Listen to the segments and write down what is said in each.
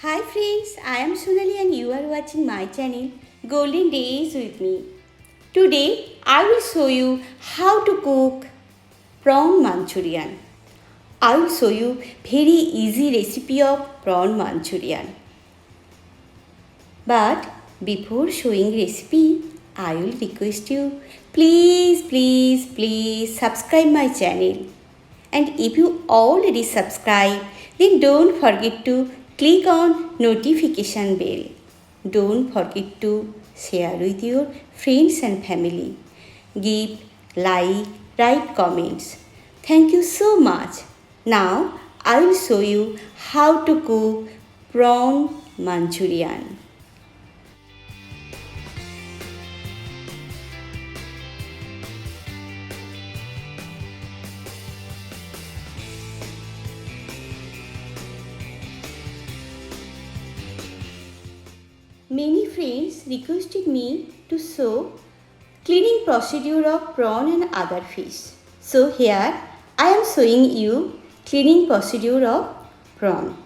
Hi friends, I am Sonali and you are watching my channel Golden Days with me. Today I will show you how to cook prawn manchurian. I will show you very easy recipe of prawn manchurian. But before showing recipe, I will request you please subscribe my channel. And if you already subscribe, then don't forget to click on notification bell. Don't forget to share with your friends and family. Give, like, write comments. Thank you so much. Now I will show you how to cook prawn manchurian. Many friends requested me to show cleaning procedure of prawn and other fish. So here I am showing you cleaning procedure of prawn.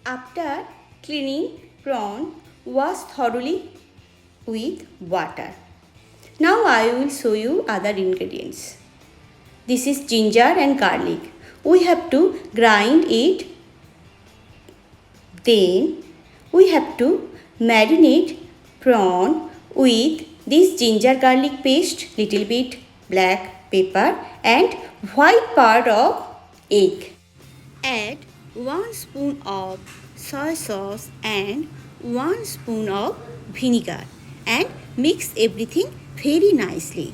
After cleaning prawn, wash thoroughly with water. Now I will show you other ingredients. This is ginger and garlic. We have to grind it. Then we have to marinate prawn with this ginger garlic paste, little bit black pepper and white part of egg. Add 1 spoon of soy sauce and 1 spoon of vinegar and mix everything very nicely.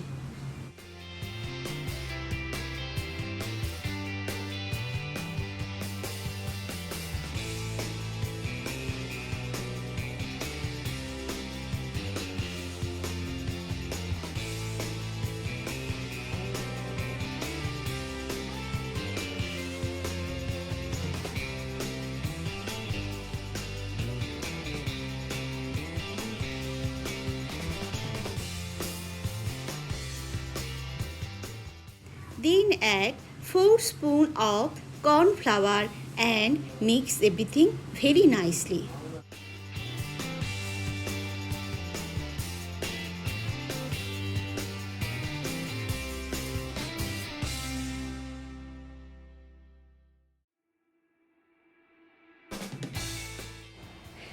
Then add 4 spoons of corn flour and mix everything very nicely.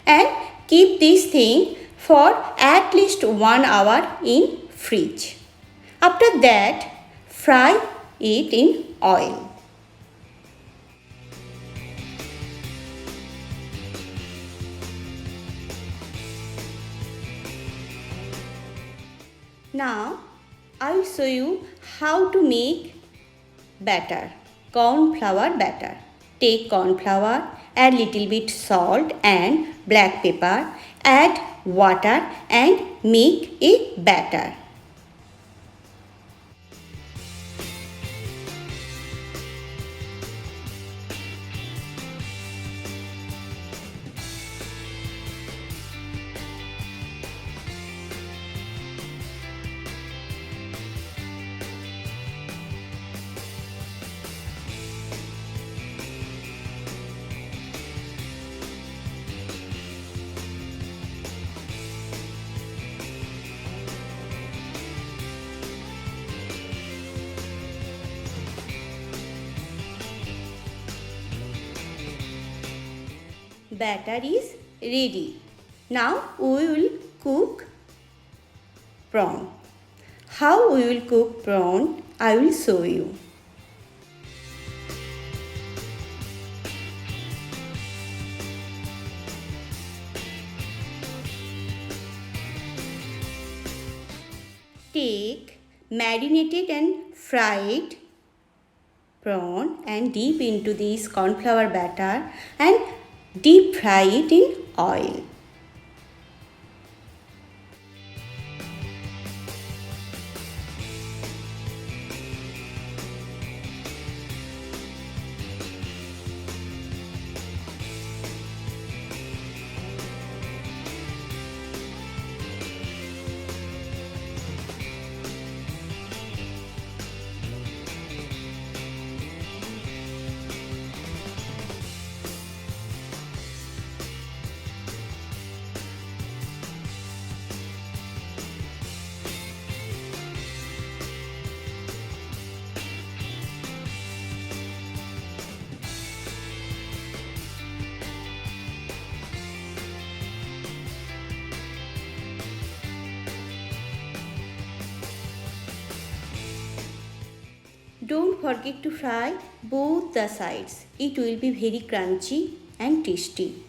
And keep this thing for at least 1 hour in fridge. After that, fry it in oil. Now I will show you how to make batter, corn flour batter. Take corn flour, add little bit salt and black pepper, add water and make a batter. Batter is ready. Now we will cook prawn. How we will cook prawn, I will show you. Take marinated and fried prawn and dip into this cornflour batter and deep fry it in oil. Don't forget to fry both the sides. It will be very crunchy and tasty.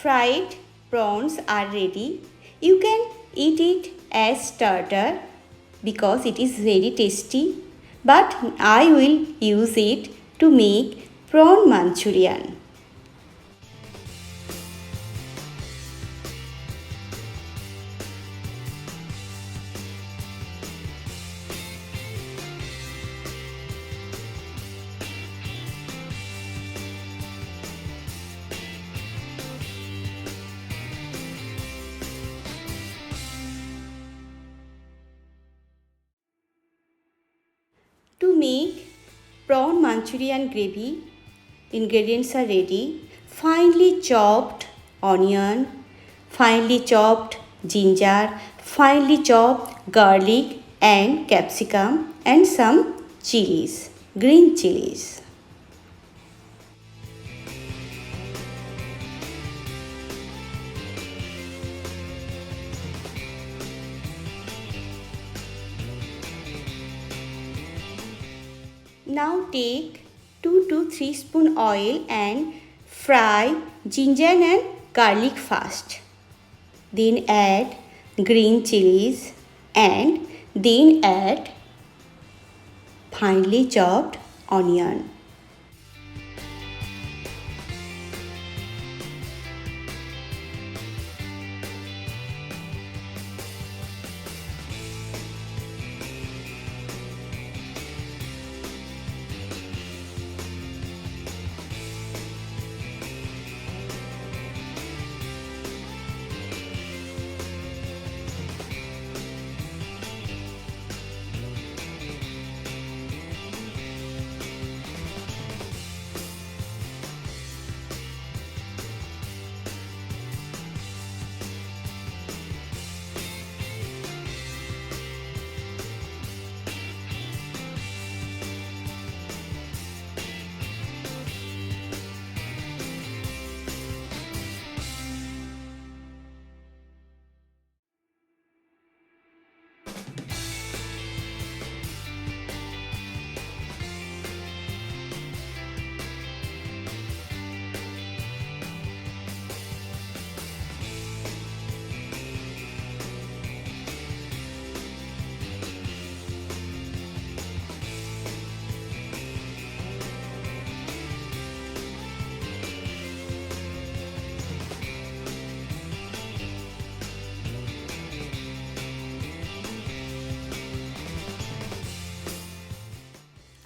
Fried prawns are ready. You can eat it as starter because it is very tasty, but I will use it to make prawn manchurian. To make prawn manchurian gravy, ingredients are ready. Finely chopped onion, finely chopped ginger, finely chopped garlic and capsicum and some chilies, green chilies. Now take 2 to 3 spoon oil and fry ginger and garlic first. Then add green chilies and then add finely chopped onion.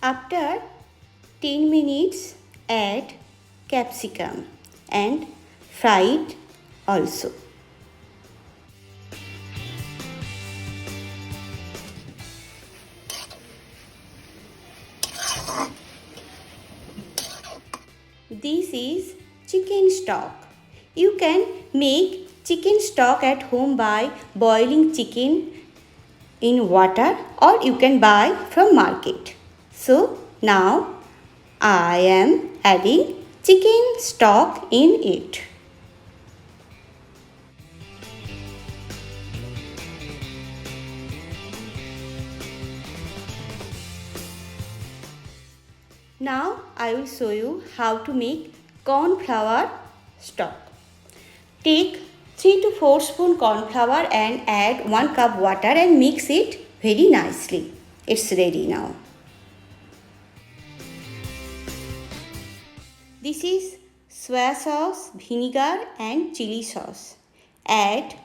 After 10 minutes, add capsicum and fry it also. This is chicken stock. You can make chicken stock at home by boiling chicken in water, or you can buy from market. So now I am adding chicken stock in it. Now I will show you how to make corn flour stock. Take 3 to 4 spoon corn flour and add 1 cup water and mix it very nicely. It's ready now. This is soya sauce, vinegar and chili sauce. Add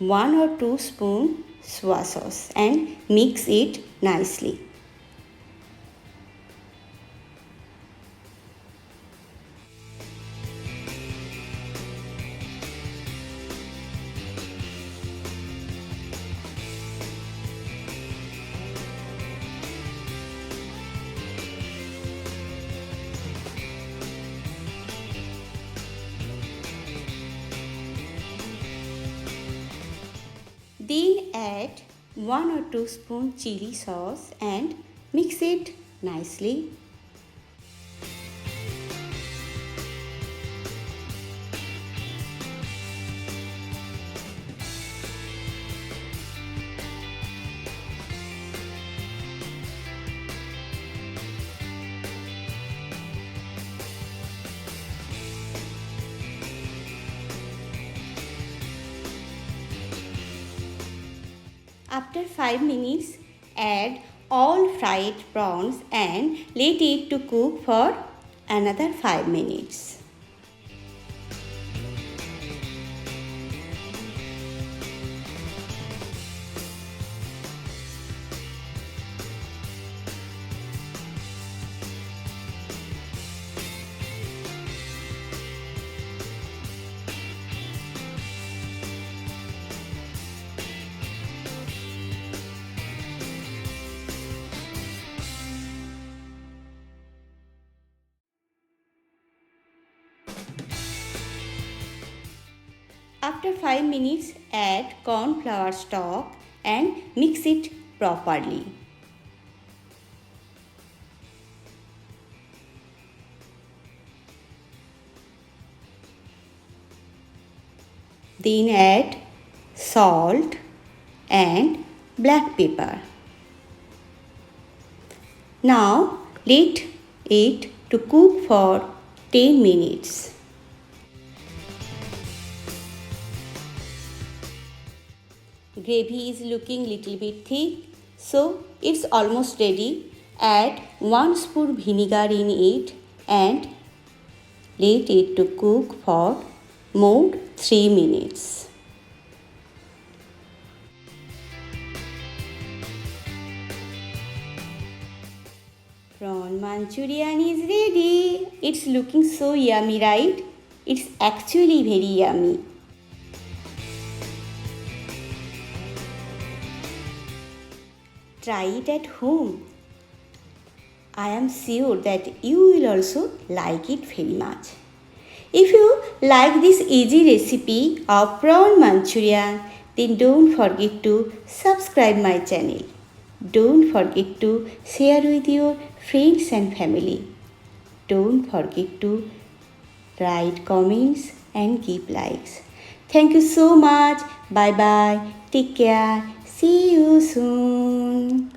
1 or 2 spoon soya sauce and mix it nicely. Then add 1 or 2 spoon chili sauce and mix it nicely. After 5 minutes, add all fried prawns and let it to cook for another 5 minutes. After 5 minutes, add corn flour stock and mix it properly. Then add salt and black pepper. Now let it to cook for 10 minutes. Gravy is looking little bit thick, so it's almost ready. Add 1 spoon vinegar in it and let it to cook for more 3 minutes. Prawn Manchurian is ready. It's looking so yummy, right? It's actually very yummy. Try it at home. I am sure that you will also like it very much. If you like this easy recipe of prawn manchurian, then don't forget to subscribe my channel. Don't forget to share with your friends and family. Don't forget to write comments and give likes. Thank you so much. Bye bye. Take care. See you soon.